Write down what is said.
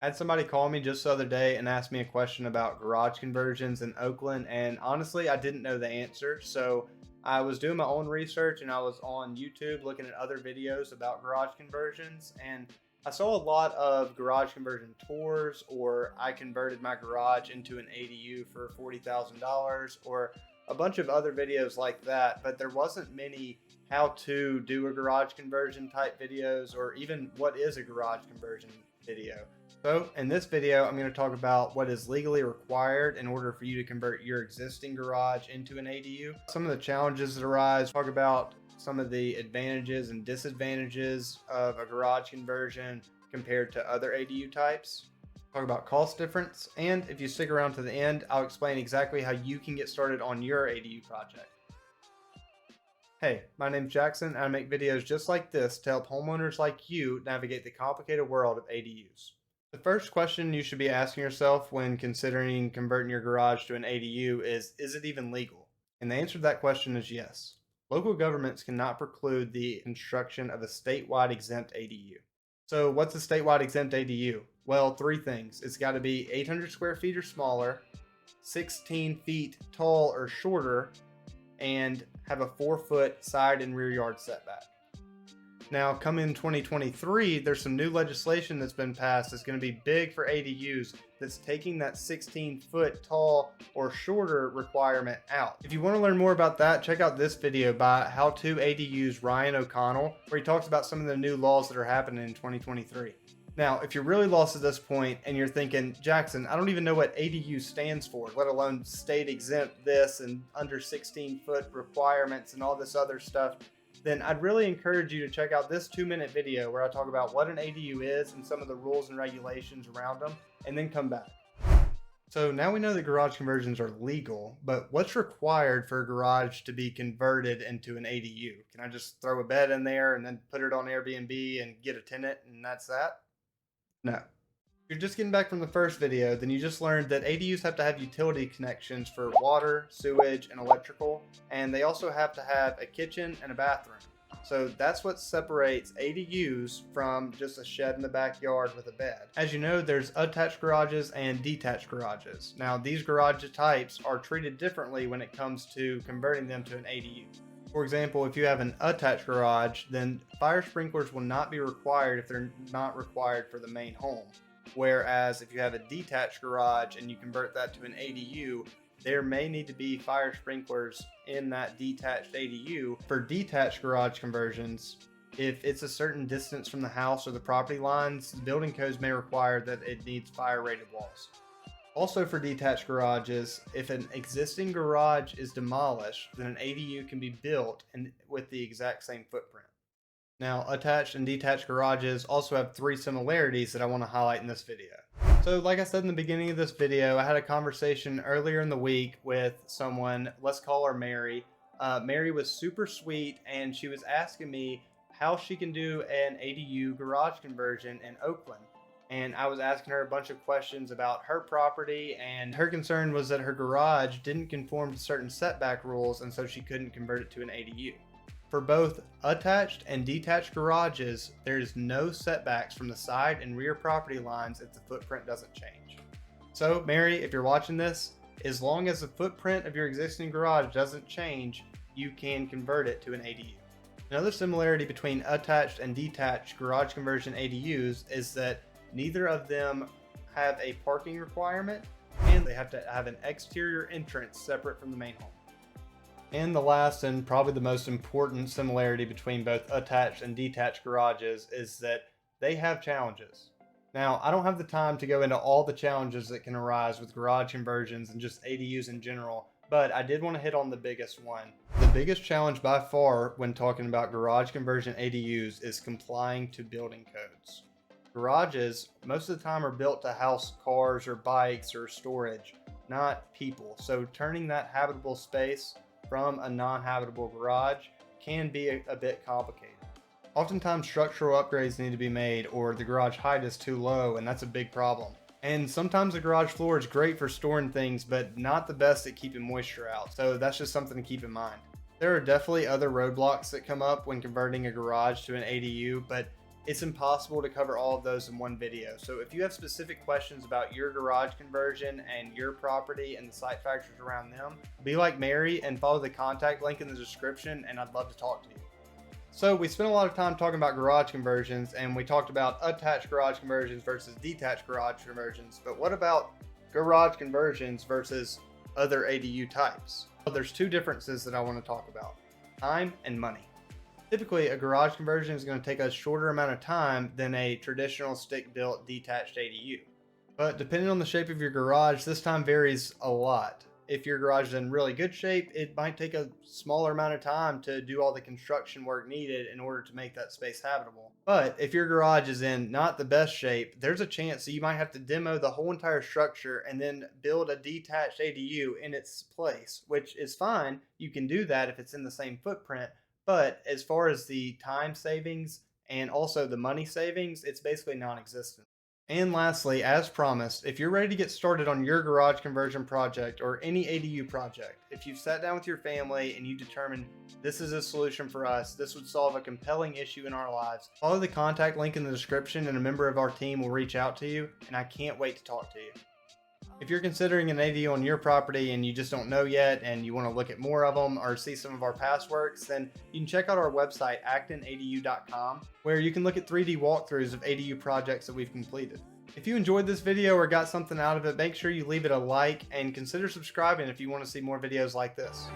I had somebody call me just the other day and ask me a question about garage conversions in Oakland, and honestly, I didn't know the answer. So I was doing my own research and I was on YouTube looking at other videos about garage conversions, and I saw a lot of garage conversion tours, or I converted my garage into an ADU for $40,000, or a bunch of other videos like that, but there wasn't many how to do a garage conversion type videos, or even what is a garage conversion video. So in this video, I'm going to talk about what is legally required in order for you to convert your existing garage into an ADU. Some of the challenges that arise, talk about some of the advantages and disadvantages of a garage conversion compared to other ADU types. Talk about cost difference, and if you stick around to the end, I'll explain exactly how you can get started on your ADU project. Hey, my name's Jackson, and I make videos just like this to help homeowners like you navigate the complicated world of ADUs. The first question you should be asking yourself when considering converting your garage to an ADU is it even legal? And the answer to that question is yes. Local governments cannot preclude the construction of a statewide exempt ADU. So, what's a statewide exempt ADU? Well, three things. It's got to be 800 square feet or smaller, 16 feet tall or shorter, and have a 4-foot side and rear yard setback. Now, coming in 2023, there's some new legislation that's been passed that's going to be big for ADUs that's taking that 16-foot tall or shorter requirement out. If you want to learn more about that, check out this video by How to ADUs Ryan O'Connell, where he talks about some of the new laws that are happening in 2023. Now, if you're really lost at this point and you're thinking, Jackson, I don't even know what ADU stands for, let alone state exempt this and under 16-foot requirements and all this other stuff, then I'd really encourage you to check out this 2-minute video where I talk about what an ADU is and some of the rules and regulations around them, and then come back. So now we know that garage conversions are legal, but what's required for a garage to be converted into an ADU? Can I just throw a bed in there and then put it on Airbnb and get a tenant and that's that? No. If you're just getting back from the first video, then you just learned that ADUs have to have utility connections for water, sewage, and electrical, and they also have to have a kitchen and a bathroom. So that's what separates ADUs from just a shed in the backyard with a bed. As you know, there's attached garages and detached garages. Now, these garage types are treated differently when it comes to converting them to an ADU. For example, if you have an attached garage, then fire sprinklers will not be required if they're not required for the main home. Whereas if you have a detached garage and you convert that to an ADU, there may need to be fire sprinklers in that detached ADU. For detached garage conversions, if it's a certain distance from the house or the property lines, the building codes may require that it needs fire rated walls. Also for detached garages, if an existing garage is demolished, then an ADU can be built with the exact same footprint. Now, attached and detached garages also have 3 similarities that I want to highlight in this video. So like I said in the beginning of this video, I had a conversation earlier in the week with someone, let's call her Mary. Mary was super sweet, and she was asking me how she can do an ADU garage conversion in Oakland. And I was asking her a bunch of questions about her property, and her concern was that her garage didn't conform to certain setback rules, and so she couldn't convert it to an ADU. For both attached and detached garages, there's no setbacks from the side and rear property lines if the footprint doesn't change. So, Mary, if you're watching this, as long as the footprint of your existing garage doesn't change, you can convert it to an ADU. Another similarity between attached and detached garage conversion ADUs is that neither of them have a parking requirement, and they have to have an exterior entrance separate from the main home. And the last and probably the most important similarity between both attached and detached garages is that they have challenges. Now, I don't have the time to go into all the challenges that can arise with garage conversions and just ADUs in general, but I did want to hit on the biggest one. The biggest challenge by far when talking about garage conversion ADUs is complying to building codes. Garages, most of the time, are built to house cars or bikes or storage, not people. So turning that habitable space from a non-habitable garage can be a bit complicated. Oftentimes structural upgrades need to be made, or the garage height is too low, and that's a big problem. And sometimes the garage floor is great for storing things, but not the best at keeping moisture out. So that's just something to keep in mind. There are definitely other roadblocks that come up when converting a garage to an ADU, but it's impossible to cover all of those in one video. So if you have specific questions about your garage conversion and your property and the site factors around them, be like Mary and follow the contact link in the description, and I'd love to talk to you. So we spent a lot of time talking about garage conversions, and we talked about attached garage conversions versus detached garage conversions. But what about garage conversions versus other ADU types? Well, there's two differences that I want to talk about: time and money. Typically, a garage conversion is going to take a shorter amount of time than a traditional stick-built detached ADU. But depending on the shape of your garage, this time varies a lot. If your garage is in really good shape, it might take a smaller amount of time to do all the construction work needed in order to make that space habitable. But if your garage is in not the best shape, there's a chance that you might have to demo the whole entire structure and then build a detached ADU in its place, which is fine. You can do that if it's in the same footprint. But as far as the time savings and also the money savings, it's basically non-existent. And lastly, as promised, if you're ready to get started on your garage conversion project or any ADU project, if you've sat down with your family and you determine this is a solution for us, this would solve a compelling issue in our lives, follow the contact link in the description and a member of our team will reach out to you, and I can't wait to talk to you. If you're considering an ADU on your property and you just don't know yet and you want to look at more of them or see some of our past works, then you can check out our website, actonadu.com, where you can look at 3D walkthroughs of ADU projects that we've completed. If you enjoyed this video or got something out of it, make sure you leave it a like and consider subscribing if you want to see more videos like this.